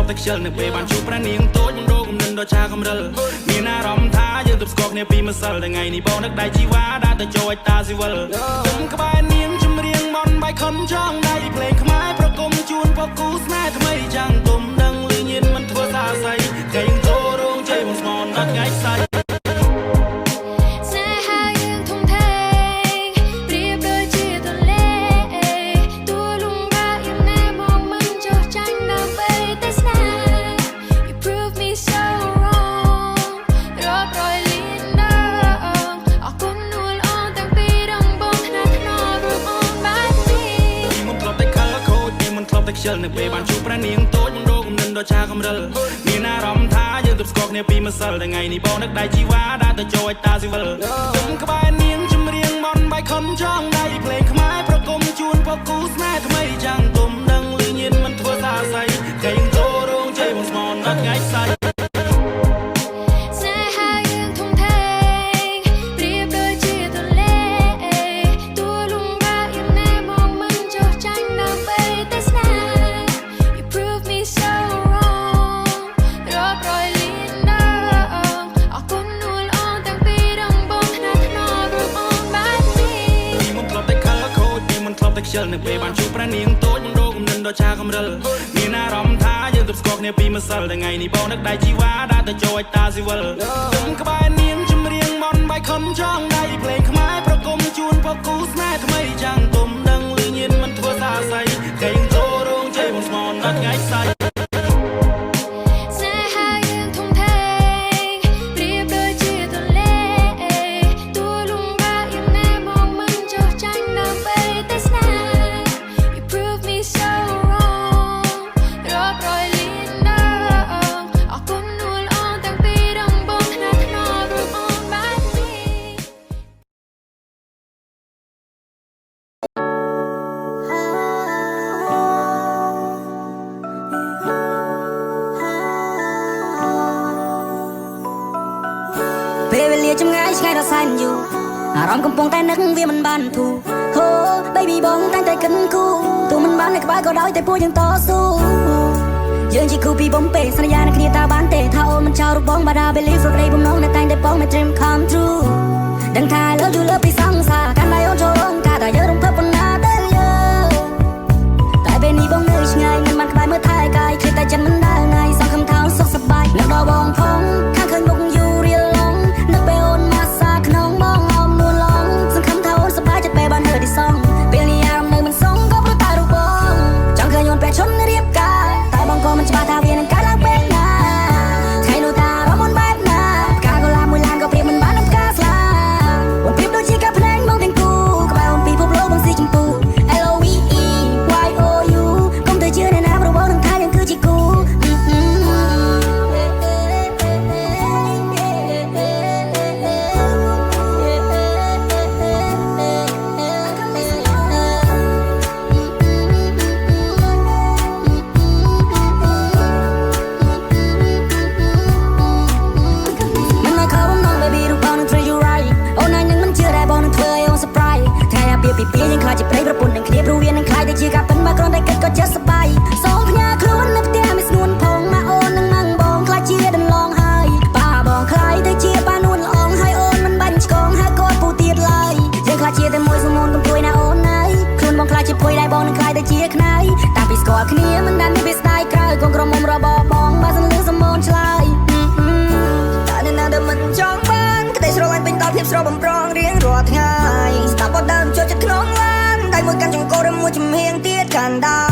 តែខ្ជិលនៅពេលបានជួបប្រានាងតូចមិនរកគំនិតដ៏ឆាកំរិលមានអារម្មណ៍ថាយើងទប់ស្កកគ្នាពីម្សិលថ្ងៃនេះបងនឹកដៃជីវ៉ាដើរទៅចូលឲ្យតាស៊ីវិលគុំក្បែរនាងចម្រៀងមន់បាយខុនចង់ដៃភ្លេងខ្មែរប្រគំជូនពកគូស្នេហ៍ថ្មីចាំងទុំដឹងលឺញៀនមិនធ្វើសាស័យថ្ងៃយើងចូលរោងជ័យបងស្មនដល់ថ្ងៃស្អែកនៅពេលបានជួបប្រានាងតូចមិនរកគំនិតដ៏ឆាកំរិលមានអារម្មណ៍ថាយើងទប់ស្កកគ្នាពីម្សិលថ្ងៃនេះបងនឹកដៃជីវ៉ាដើរទៅចូលឲ្យតាស៊ីវិលគុំក្បែរនាងចម្រៀងមន់បាយខុនចង់ដៃភ្លេងខ្មែរប្រគំជូនពកគូស្នេហ៍ថ្មីចាំងទុំដឹងលឺញៀនមិនធ្វើសាស័យថ្ងៃយើងចូលរោងជ័យបងស្មនដល់ថ្ងៃស្អែកនៅពេលបានជួបប្រានាងតូចមិនរកគំនិតដ៏ឆាកំរិលមានអារម្មណ៍ថាយើងទប់ស្កកគ្នាពីម្សិលថ្ងៃនេះបងនឹកដៃជីវ៉ាដើរទៅចូលឲ្យតាស៊ីវិលគុំក្បែរនាងចម្រៀងមន់បាយខុនចង់ដៃភ្លេងខ្មែរប្រគំជូនពកគូស្នេហ៍ថ្មីចាំងទុំដឹងលឺញៀនមិនធ្វើសាស័យថ្ងៃយើងចូលរោងជ័យបងស្មនដល់ថ្ងៃស្អែកពេលវេលាចម្ងាយឆ្ងាយរសែនយូរអារម្មណ៍កំពុងតែនឹកវាមិនបានធូរហូ baby បងតែងតែគិតគូរទោះមិនបាននៅក្បែរក៏ដោយតែពួកយើងតស៊ូយើងជាគូពីបំពេសន្យានឹងគ្នាតើបានទេថាអូនមិនចោលរូបបង but I believe រកដីបំណងតែតែងតែបង my dream come true ដឹងថា love you love ពីសង្សារកាន់តែអូនចូលរងការតែយើងរំភើបប៉ុណ្ណាទៅយើងតែពេលនេះបងនៅឆ្ងាយមិនបានក្បែរមើលថែកាយគិតតែចិត្តមិនដើរថ្ងៃសង្ឃឹមថាអូនសុខសប្បាយនឹងដល់បងផងខាងឃើញមុខយូររៀលឡងនឹកពេលអូនមកសាក្នុងបងអមនួនឡងសង្ឃឹមថាអូនសប្បាយចិត្តពេលបានហឺទីសងពេលនេះអារម្មណ៍នៅមិនសងក៏ព្រោះតែរូបបងចង់ឃើញអូនពេលឈុនរៀបការតែបងក៏មិនច្បាស់ថាវានឹងកើតឡើងពេលណាថ្ងៃនោះតារមអូនបែបណាផ្កាកុលាបមួយឡានក៏ព្រៀបមិនបាននឹងផ្កាស្លាអូនព្រៀបដូចជាកាភ្នែងមកទាំងគូក្បែរអូនពីភពលោកបងស៊ីចម្ពូ LOVE YOU កុំទៅជឿអ្នកណាព្រោះបងនឹងថាយើងគឺជាគូពីពីយើងខ្លាចជាប្រិយប្រពន្ធនឹងគ្នាព្រោះវានឹងខ្លាចតែជាការពិនមកគ្រាន់តែគិតក៏ចិត្តសប្បាយសូមផ្ញើខ្លួននៅផ្ទះមិនស្ងួនផងម៉ាអូននឹងម៉ាំងបងខ្លាចជាដន្លងហើយប៉ាបងខ្លាចទៅជាប៉ានួនល្អងហើយអូនមិនបាញ់ឆ្កងហើយគាត់ពូទៀតឡើយយើងខ្លាចជាតែមួយសមូនកុំព្រួយណាអូនអើយខ្លួនបងខ្លាចជាពុយដែរបងនឹងខ្លាចទៅជាខ្នើយតែពីស្គាល់គ្នាមិនដែលមានវាស្ដាយក្រោយកូនក្រុមមុំរបស់បងបើសិនលឺសមូនឆ្លើយតែអ្នកណាដែលមិនចង់បានក្តីស្រឡាញ់ពេញដល់ភាពស្រស់បំប្រងរៀងរាល់ថ្ងៃស្ដាប់បទដើមចូលចិត្តក្នុងឡានដៃមួយកាន់ចង្កូតឬមួយជំហៀងទៀតកាន់ដា